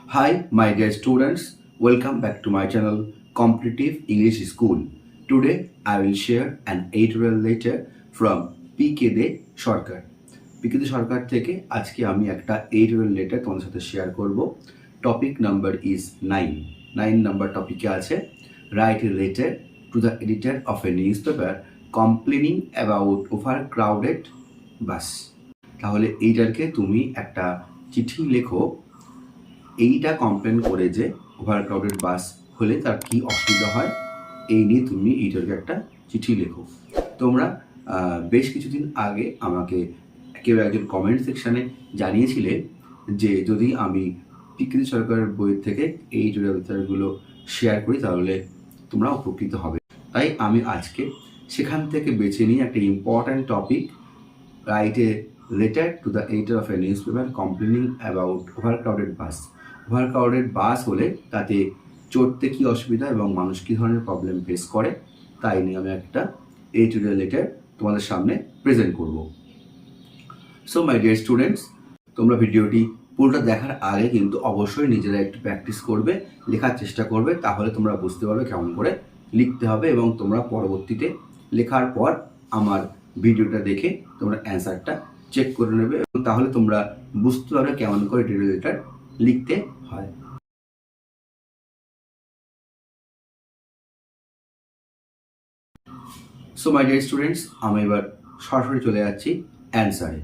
Hi, my dear students. Welcome back to my channel, Competitive English School. Today, I will share an editorial letter from PK they Sarkar. PK দে সরকার থেকে আজকে আমি একটা editorial letter তোমাদের সাথে share করব। Topic number is 9। 9 number টপিকে আছে write a letter to the editor of a newspaper complaining about overcrowded bus। তাহলে এইটাকে তুমি একটা চিঠি লেখো, এইটা কমপ্লেন করে যে ওভারক্রাউডেড বাস হলে তার কী অসুবিধা হয় এই নিয়ে তুমি এইটাকে একটা চিঠি লেখো। তোমরা বেশ কিছুদিন আগে আমাকে কেউ একজন কমেন্ট সেকশানে জানিয়েছিলে যে যদি আমি পিকে দে সরকারের বই থেকে এই টিউটোরিয়ালগুলো শেয়ার করি তাহলে তোমরা উপকৃত হবে। তাই আমি আজকে সেখান থেকে বেছে নিয়ে একটা important topic, write a letter to the editor of a newspaper complaining about overcrowded bus। Overcrowded বাস হলে তাতে চড়তে কী অসুবিধা এবং মানুষ কী ধরনের প্রবলেম ফেস করে তাই নিয়ে আমি একটা এডিটোরিয়াল লেটার তোমাদের সামনে প্রেজেন্ট করব। সো মাই ডিয়ার স্টুডেন্টস, তোমরা ভিডিওটি পুরোটা দেখার আগে কিন্তু অবশ্যই নিজেরা একটু প্র্যাকটিস করবে, লেখার চেষ্টা করবে, তাহলে তোমরা বুঝতে পারবে কেমন করে লিখতে হবে এবং তোমরা পরবর্তীতে লেখার পর আমার ভিডিওটা দেখে তোমরা অ্যান্সারটা চেক করে নেবে এবং তাহলে তোমরা বুঝতে পারবে কেমন করে এডিটোরিয়াল লেটার লিখতে হয়। সো মাই ডিয়ার স্টুডেন্টস, আমি এবার সরাসরি চলে যাচ্ছি অ্যান্সারে।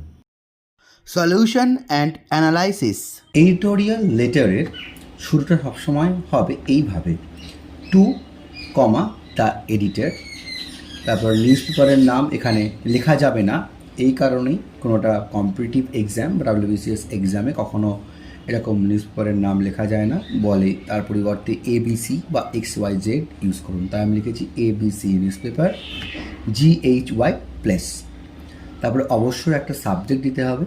Solution and analysis. এডিটোরিয়াল লেটারের শুরুটা সবসময় হবে এইভাবে, টু কমা দ্য এডিটর। তারপর নিউজ পেপারের নাম এখানে লেখা যাবে না, এই কারণেই কোনোটা কম্পিটিটিভ এক্সাম বা WBCS এক্সামে কখনো এরকম নিউজ পেপারের নাম লেখা যায় না, বলে তার পরিবর্তে ABC বা XYZ ইউজ করুন। তাই আমি লিখেছি ABC news paper GHY place. তারপরে অবশ্যই একটা সাবজেক্ট দিতে হবে,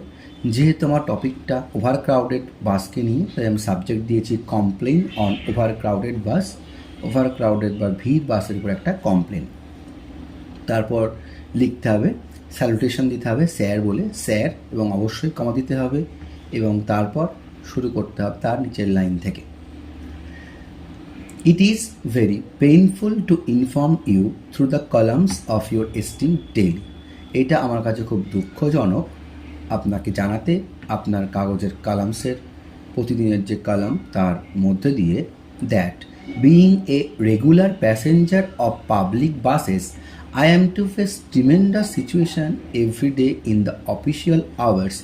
যেহেতু আমার টপিকটা ওভারক্রাউডেড বাসকে নিয়ে তাই আমি সাবজেক্ট দিয়েছি complain on overcrowded bus. Overcrowded বা ভিড় বাসের উপর একটা কমপ্লেন। তারপর লিখতে হবে, স্যালুটেশন দিতে হবে স্যার বলে, স্যার, এবং অবশ্যই কমা দিতে হবে এবং তারপর শুরু করতে হবে তার নিচের লাইন থেকে। It is very painful to inform you through the columns of your esteemed daily. এটা আমার কাছে খুব দুঃখজনক আপনাকে জানাতে আপনার কাগজের কালামসের প্রতিদিনের যে কলাম তার মধ্যে দিয়ে, that being a regular passenger of public buses I am to face tremendous situation every day in the official hours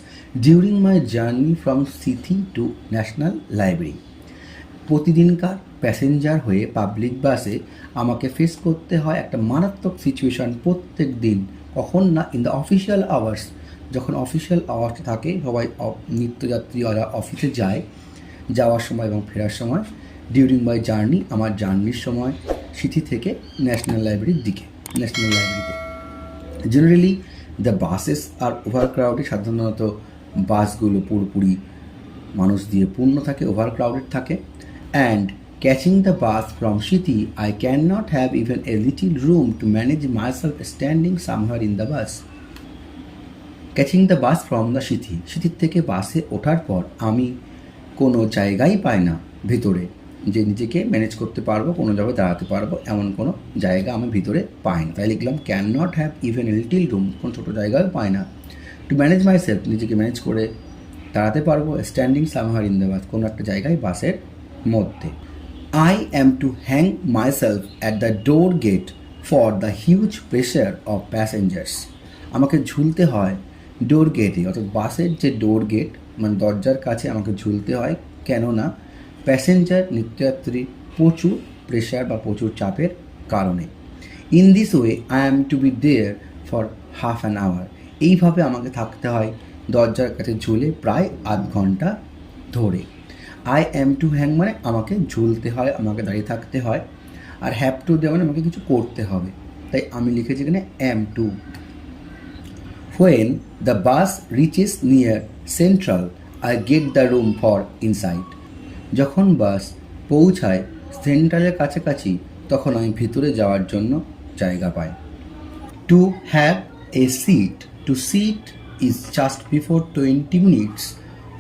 during my journey from Sithi to National Library। প্রতিদিনকার প্যাসেঞ্জার হয়ে পাবলিক বাসে আমাকে face করতে হয় একটা মারাত্মক situation প্রত্যেক দিন। কখন না, ইন দ্য অফিসিয়াল আওয়ার্স, যখন অফিসিয়াল আওয়ার্স থাকে, সবাই নিত্যযাত্রী ওরা অফিসে যায়, যাওয়ার সময় এবং ফেরার সময়, ডিউরিং মাই জার্নি, আমার জার্নির সময় সিথি থেকে ন্যাশনাল লাইব্রেরির দিকে, ন্যাশনাল লাইব্রেরিতে। Generally the buses are overcrowded, সাধারণত বাসগুলো পুরোপুরি মানুষ দিয়ে পূর্ণ থাকে, ওভারক্রাউডেড থাকে। And catching the bus from city I can not have even a little room to manage myself standing somehow in the bus. Catching the bus from the city, সিটির থেকে বাসে ওঠার পর আমি কোনো জায়গাই পাই না ভিতরে যে নিজেকে ম্যানেজ করতে পারবো, কোনো জায়গায় দাঁড়াতে পারবো, এমন কোনো জায়গা আমি ভিতরে পাই না। তাই লিখলাম can not have even a little room, কোনো ছোটো জায়গাও পাই না, টু ম্যানেজ মাই সেলফ, নিজেকে ম্যানেজ করে দাঁড়াতে পারবো, standing somehow in the bus, কোনো একটা জায়গায় বাসের মধ্যে। I am to hang myself at the door gate for the huge pressure of passengers. আমাকে ঝুলতে হয় ডোর গেটে, অর্থাৎ বাসের যে ডোর গেট মানে দরজার কাছে আমাকে ঝুলতে হয়, কেননা প্যাসেঞ্জার নিত্যযাত্রী প্রচুর প্রেশার বা প্রচুর চাপের কারণে। In this way I am to be there for half an hour. এইভাবে আমাকে থাকতে হয় দরজার কাছে ঝুলে প্রায় আধ ঘন্টা ধরে। আই অ্যাম টু হ্যাং মানে আমাকে ঝুলতে হয়, আমাকে দাঁড়িয়ে থাকতে হয়, আর হ্যাভ টু দেওয়া মানে আমাকে কিছু করতে হবে, তাই আমি লিখেছি এখানে am to. When the bus reaches near central I get the room for inside. যখন বাস পৌঁছায় সেন্ট্রালের কাছাকাছি তখন আমি ভিতরে যাওয়ার জন্য জায়গা পাই। To have a seat, to seat is just before 20 minutes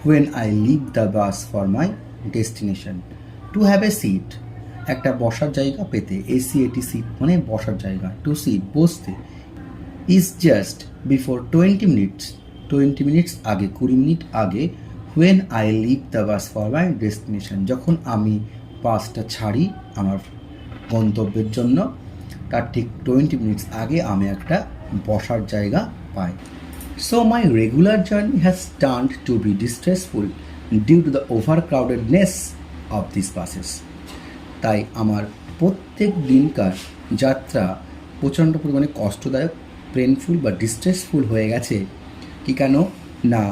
when I leave the bus for my destination. To have a seat, একটা বসার জায়গা পেতে, এসিএটি সিট মানে বসার জায়গা, টু সিট বসতে, ইজ জাস্ট বিফোর 20 মিনিটস আগে, 20 মিনিট আগে, when I leave the bus for my destination, যখন আমি বাসটা ছাড়ি আমার গন্তব্যের জন্য তার ঠিক 20 মিনিটস আগে আমি একটা বসার জায়গা পাই। So my regular journey has turned to be distressful due to the overcrowdedness of this buses. তাই আমার প্রত্যেক দিনকার যাত্রা প্রচণ্ড পরিমাণে কষ্টদায়ক, পেনফুল বা ডিস্ট্রেসফুল হয়ে গেছে। কি কেন না,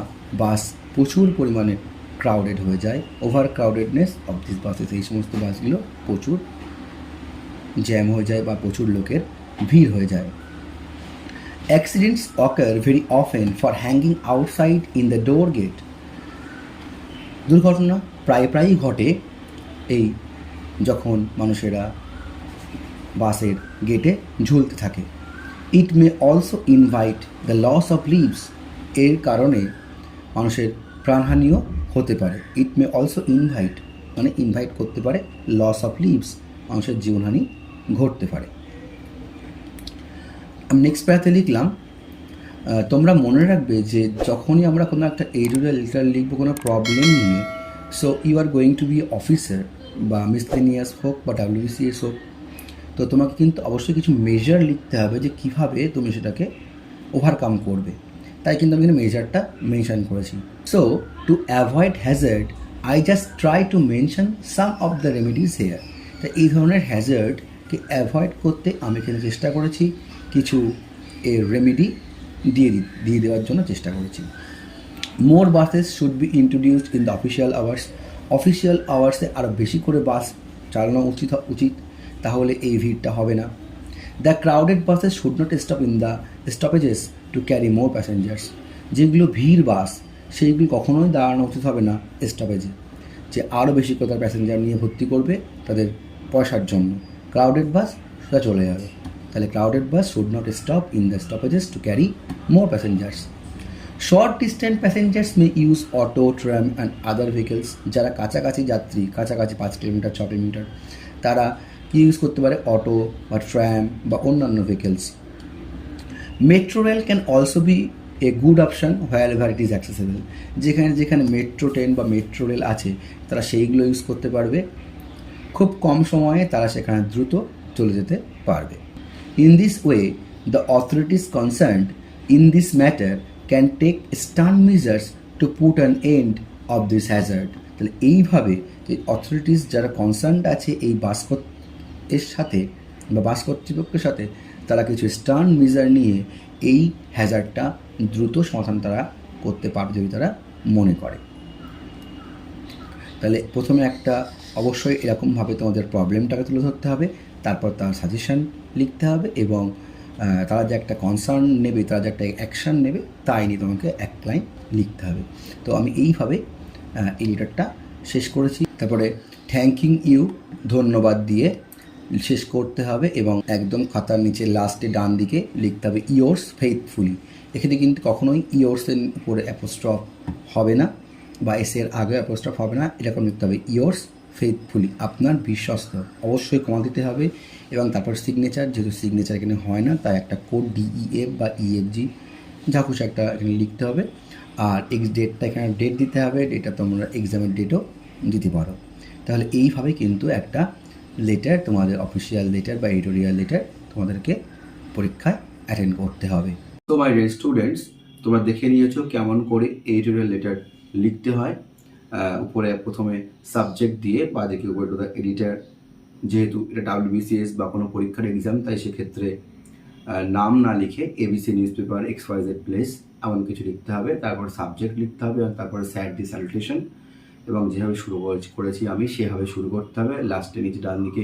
বাস প্রচুর পরিমাণে ক্রাউডেড হয়ে যায়, ওভার ক্রাউডেডনেস অফ দিস বাসেস, এই সমস্ত বাসগুলো প্রচুর জ্যাম হয়ে যায় বা প্রচুর লোকের ভিড় হয়ে যায়। Accidents occur very often for hanging outside in the door gate. দুর্ঘটনা প্রায়ই ঘটে এই যখন মানুষেরা বাসের গেটে ঝুলতে থাকে। It may also invite the loss of lives, এর কারণে মানুষের প্রাণহানিও হতে পারে। ইট মে অলসো ইনভাইট মানে ইনভাইট করতে পারে লস অফ লিভস, মানুষের জীবনহানি ঘটতে পারে। আমি নেক্সট প্যারাতে লিখলাম, তোমরা মনে রাখবে যে যখনই আমরা কোনো একটা এডিটোরিয়াল লেটার লিখবো কোনো প্রবলেম নিয়ে, so you are going to be officer বা মিসলেনিয়াস হোক বা ডাব্লিউবিসিএস হোক, তো তোমাকে কিন্তু অবশ্যই কিছু মেজার লিখতে হবে যে কীভাবে তুমি সেটাকে ওভারকাম করবে। তাই কিন্তু আমি এখানে মেজারটা মেনশন করেছি। So to avoid hazard I just try to mention some of the remedies here. তাই এই ধরনের হ্যাজার্ডকে অ্যাভয়েড করতে আমি এখানে চেষ্টা করেছি কিছু রেমেডি দিয়ে দেওয়ার জন্য চেষ্টা করেছি। More buses should be introduced in the official আওয়ার্সে আরও বেশি করে বাস চালানো উচিত, তাহলে এই ভিড়টা হবে না। The crowded buses should not stop in the stoppages to carry more passengers. যেগুলো ভিড় বাস সেইগুলি কখনোই দাঁড়ানো উচিত হবে না স্টপেজে, যে আরও বেশি করে তার প্যাসেঞ্জার নিয়ে ভর্তি করবে তাদের পয়সার জন্য। ক্রাউডেড বাস সেটা চলে যাবে। তাহলে crowded bus should not stop in the stoppages to carry more passengers. Short distance passengers may use auto, tram and other vehicles. যারা কাছাকাছি যাত্রী, কাছাকাছি 5 কিলোমিটার 6 কিলোমিটার, তারা কি ইউজ করতে পারে? অটো বা ট্রাম বা অন্যান্য vehicles. Metro rail can also B a good option where ever it is accessible. যেখানে মেট্রো ট্রেন বা মেট্রো রেল আছে তারা সেইগুলো ইউজ করতে পারবে, খুব কম সময়ে তারা সেখানে দ্রুত চলে যেতে পারবে। In this way the authorities concerned in this matter can take stern measures to put an end of this hazard. তাহলে এইভাবে যে অথরিটিস যারা কনসার্নড আছে এই এর সাথে বা বাস কর্তৃপক্ষের সাথে, তারা কিছু স্টার্ন মেজার নিয়ে এই হ্যাজার্ডটা দ্রুত সমাধান তারা করতে পারবে যদি তারা মনে করে। তাহলে প্রথমে একটা অবশ্যই এরকমভাবে তোমাদের প্রবলেমটাকে তুলে ধরতে হবে, তারপর তার সাজেশান লিখতে হবে এবং তারা যে একটা কনসার্ন নেবে, তারা যে একটা অ্যাকশান নেবে তাই নিয়ে তোমাকে এক লাইন লিখতে হবে। তো আমি এইভাবে এই লেটারটা শেষ করেছি। তারপরে থ্যাঙ্কিং ইউ, ধন্যবাদ দিয়ে শেষ করতে হবে এবং একদম খাতার নিচে লাস্টে ডান দিকে লিখতে হবে ইয়োর্স ফেইথফুলি। এখানে কিন্তু কখনোই ইয়োর্সের উপরে অ্যাপোস্ট্রফ হবে না বা এসের আগে অ্যাপোস্ট্রফ হবে না, এরকম লিখতে হবে ইয়োর্স ফেইথফুলি, আপনার বিশ্বস্ত। অবশ্যই কমা দিতে হবে এবং তারপর সিগনেচার, যেহেতু সিগনেচার এখানে হয় না তাই একটা কোড DEF বা EFG যা খুশি একটা এখানে লিখতে হবে। আর ডেটটা এখানে ডেট দিতে হবে, এটা তোমরা এক্সামের ডেটও দিতে পারো। তাহলে এইভাবে কিন্তু একটা লেটার, তোমাদের অফিসিয়াল লেটার বা এডিটোরিয়াল লেটার তোমাদেরকে পরীক্ষায় অ্যাটেন্ড করতে হবে। তো মাই ডিয়ার স্টুডেন্টস, তোমরা দেখে নিয়েছো কেমন করে এডিটোরিয়াল লেটার লিখতে হয়। উপরে প্রথমে সাবজেক্ট দিয়ে বা দেখি উপরে টু দ্য এডিটার, যেহেতু এটা WBCS বা কোনো পরীক্ষার এক্সাম তাই সেক্ষেত্রে নাম না লিখে ABC নিউজপেপার XYZ প্লেস এমন কিছু লিখতে হবে। তারপর সাবজেক্ট লিখতে হবে এবং তারপরে স্যাড দি স্যালুটেশন এবং যেভাবে শুরু করেছি আমি সেভাবে শুরু করতে হবে। লাস্টে নিচে ডান দিকে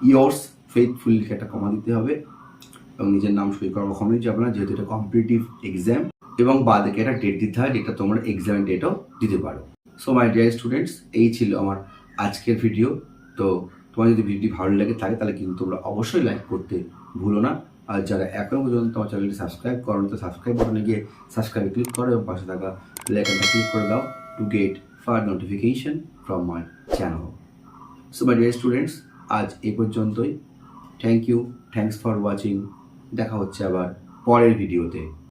ইয়োর্স ফেইথফুল লিখে একটা কমা দিতে হবে এবং নিজের নাম সই করা কখনোই যাবে না যেহেতু এটা কম্পিটিটিভ এক্সাম, এবং বাদিকে একটা ডেট দিতে হয় যেটা তোমরা এক্সামের ডেটও দিতে পারো। সো মাই ডিয়ার স্টুডেন্টস, এই ছিল আমার আজকের ভিডিও। তো তোমার যদি ভিডিওটি ভালো লাগে থাকে তাহলে কিন্তু তোমরা অবশ্যই লাইক করতে ভুলো না। আর যারা এখনও পর্যন্ত আমার চ্যানেলটি সাবস্ক্রাইব করো তো সাবস্ক্রাইব বাটনে গিয়ে সাবস্ক্রাইবে ক্লিক করো এবং পাশে থাকা বেল আইকনটা ক্লিক করে দাও to get further notification from my channel. So my dear students, আজ এই পর্যন্তই। Thank you, thanks for watching. দেখা হচ্ছে আবার পরের ভিডিওতে।